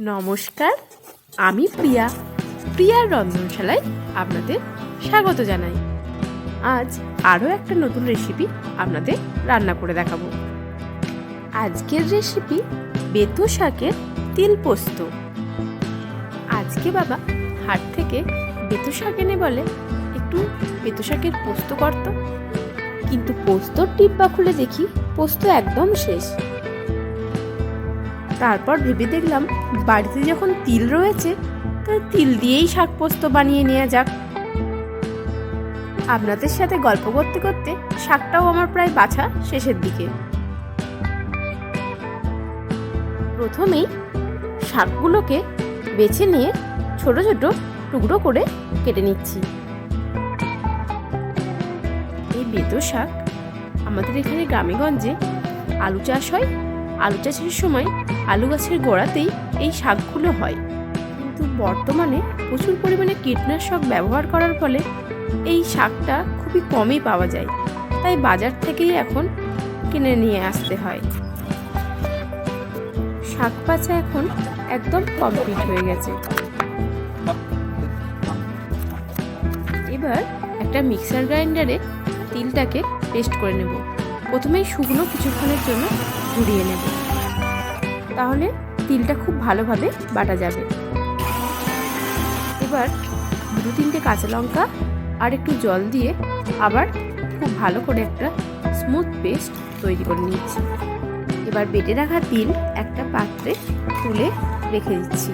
নমস্কার, আমি প্রিয়ার রন্ধনশালায় আপনাদের স্বাগত জানাই। আজ আরও একটা নতুন রেসিপি আপনাদের রান্না করে দেখাবো। আজকের রেসিপি বেতো শাকের তিল পোস্ত। আজকে বাবা হাট থেকে বেতো শাক এনে বলে একটু বেতো শাকের পোস্ত করত, কিন্তু পোস্তর ডিব্বা খুলে দেখি পোস্ত একদম শেষ। তারপর ভেবে দেখলাম বাড়িতে যখন তিল রয়েছে তাহলে তিল দিয়েই শাক পোস্ত বানিয়ে নেওয়া যাক। আপনাদের সাথে গল্প করতে করতে শাকটাও আমার প্রায় বাছা শেষের দিকে। প্রথমেই শাকগুলোকে বেছে নিয়ে ছোট ছোট টুকরো করে কেটে নিচ্ছি। এই বেতো শাক আমাদের এখানে গ্রামেগঞ্জে আলু চাষ হয়। আলু চাষের সময় আলু গাছের গোড়াতেই এই শাকগুলো হয়, কিন্তু বর্তমানে প্রচুর পরিমাণে কীটনাশক ব্যবহার করার ফলে এই শাকটা খুবই কমই পাওয়া যায়, তাই বাজার থেকেই এখন কিনে নিয়ে আসতে হয়। শাক বাছা এখন একদম কমপ্লিট হয়ে গেছে। এবার একটা মিক্সার গ্রাইন্ডারে তিলটাকে পেস্ট করে নেব। প্রথমেই শুকনো কিছুক্ষণের জন্য ঝরিয়ে নেব, তাহলে তিলটা খুব ভালোভাবে বাটা যাবে। এবার 2-3টে কাঁচা লঙ্কা আর একটু জল দিয়ে আবার খুব ভালো করে একটা স্মুথ পেস্ট তৈরি করে নিচ্ছি। এবার বেটে রাখা তিল একটা পাত্রে তুলে রেখে দিচ্ছি।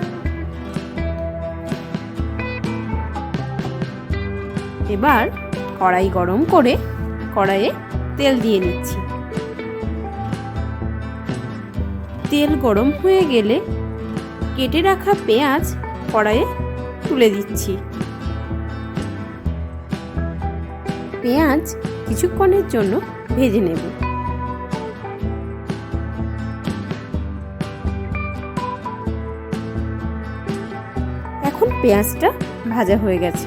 এবার কড়াই গরম করে কড়াইয়ে তেল দিয়ে নিচ্ছি। তেল গরম হয়ে গেলে কেটে রাখা পেঁয়াজ কড়াইয়ে তুলে দিচ্ছি। পেঁয়াজ কিছুক্ষণের জন্য ভেজে নেব। এখন পেঁয়াজটা ভাজা হয়ে গেছে।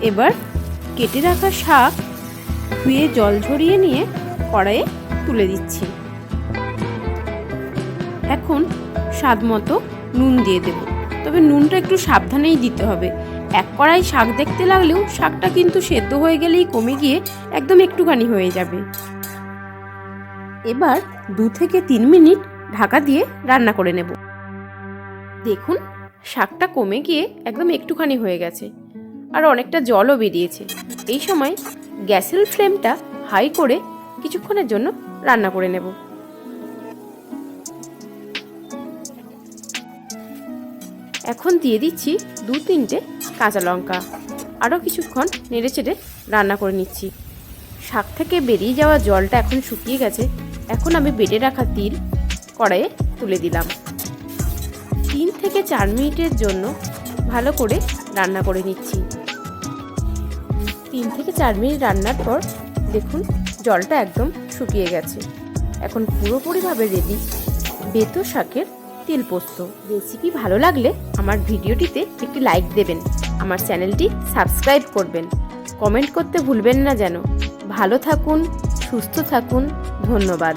এবার কেটে রাখা শাক ধুয়ে জল ঝরিয়ে নিয়ে কড়াইয়ে তুলে দিচ্ছি। এখন স্বাদ মতো নুন দিয়ে দেব, তবে নুনটা একটু সাবধানেই দিতে হবে। এক কড়াই শাক দেখতে লাগলেও শাকটা কিন্তু সেদ্ধ হয়ে গেলেই কমে গিয়ে একদম একটুখানি হয়ে যাবে। এবার 2 থেকে 3 মিনিট ঢাকা দিয়ে রান্না করে নেব। দেখুন শাকটা কমে গিয়ে একদম একটুখানি হয়ে গেছে, আর অনেকটা জলও বেরিয়েছে। এই সময় গ্যাসের ফ্লেমটা হাই করে কিছুক্ষণের জন্য রান্না করে নেব। এখন দিয়ে দিচ্ছি 2-3টে কাঁচা লঙ্কা। আরও কিছুক্ষণ নেড়েচেড়ে রান্না করে নিচ্ছি। শাক থেকে বেরিয়ে যাওয়া জলটা এখন শুকিয়ে গেছে। এখন আমি বেটে রাখা তিল কড়াইয়ে তুলে দিলাম। 3 থেকে 4 মিনিটের জন্য ভালো করে রান্না করে নিচ্ছি। 3 থেকে 4 মিনিট রান্নার পর দেখুন জলটা একদম শুকিয়ে গেছে। এখন পুরোপুরিভাবে রেডি বেতো শাকের তিল পোস্ত। রেসিপি ভালো লাগলে আমার ভিডিওটিতে একটি লাইক দেবেন, আমার চ্যানেলটি সাবস্ক্রাইব করবেন, কমেন্ট করতে ভুলবেন না যেন। ভালো থাকুন, সুস্থ থাকুন, ধন্যবাদ।